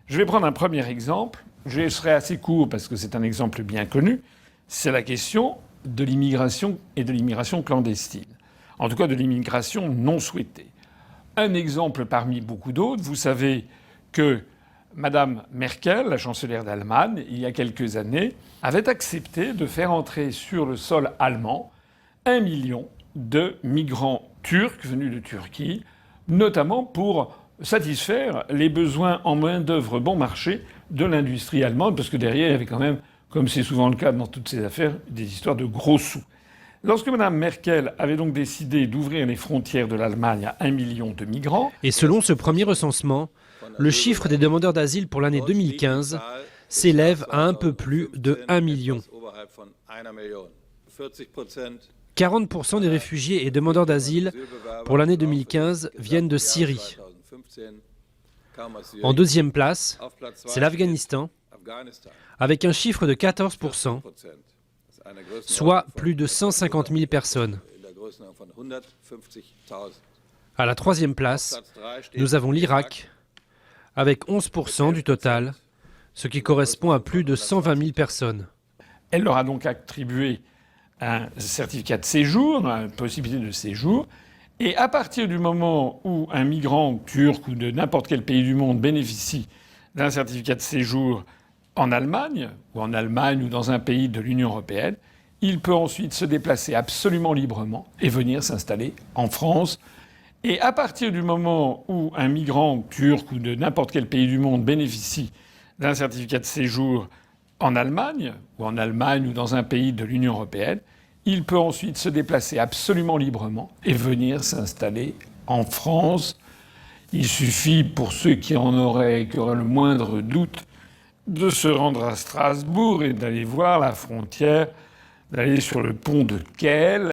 Je vais prendre un premier exemple. Je serai assez court parce que c'est un exemple bien connu. C'est la question de l'immigration et de l'immigration clandestine. En tout cas, de l'immigration non souhaitée. Un exemple parmi beaucoup d'autres. Vous savez que Madame Merkel, la chancelière d'Allemagne, il y a quelques années, avait accepté de faire entrer sur le sol allemand 1 million de migrants turcs venus de Turquie, notamment pour satisfaire les besoins en main-d'œuvre bon marché de l'industrie allemande, parce que derrière, il y avait quand même, comme c'est souvent le cas dans toutes ces affaires, des histoires de gros sous. Lorsque Mme Merkel avait donc décidé d'ouvrir les frontières de l'Allemagne à 1 million de migrants... Et selon ce premier recensement, le chiffre des demandeurs d'asile pour l'année 2015 s'élève à un peu plus de 1 million. 40% des réfugiés et demandeurs d'asile pour l'année 2015 viennent de Syrie. En deuxième place, c'est l'Afghanistan, avec un chiffre de 14%, soit plus de 150 000 personnes. À la troisième place, nous avons l'Irak, avec 11% du total, ce qui correspond à plus de 120 000 personnes. Elle leur a donc attribué un certificat de séjour, une possibilité de séjour. Et à partir du moment où un migrant turc ou de n'importe quel pays du monde bénéficie d'un certificat de séjour en Allemagne ou dans un pays de l'Union européenne, il peut ensuite se déplacer absolument librement et venir s'installer en France. Et à partir du moment où un migrant turc ou de n'importe quel pays du monde bénéficie d'un certificat de séjour en Allemagne ou dans un pays de l'Union européenne, il peut ensuite se déplacer absolument librement et venir s'installer en France. Il suffit, pour ceux qui auraient le moindre doute, de se rendre à Strasbourg et d'aller voir la frontière, d'aller sur le pont de Kehl.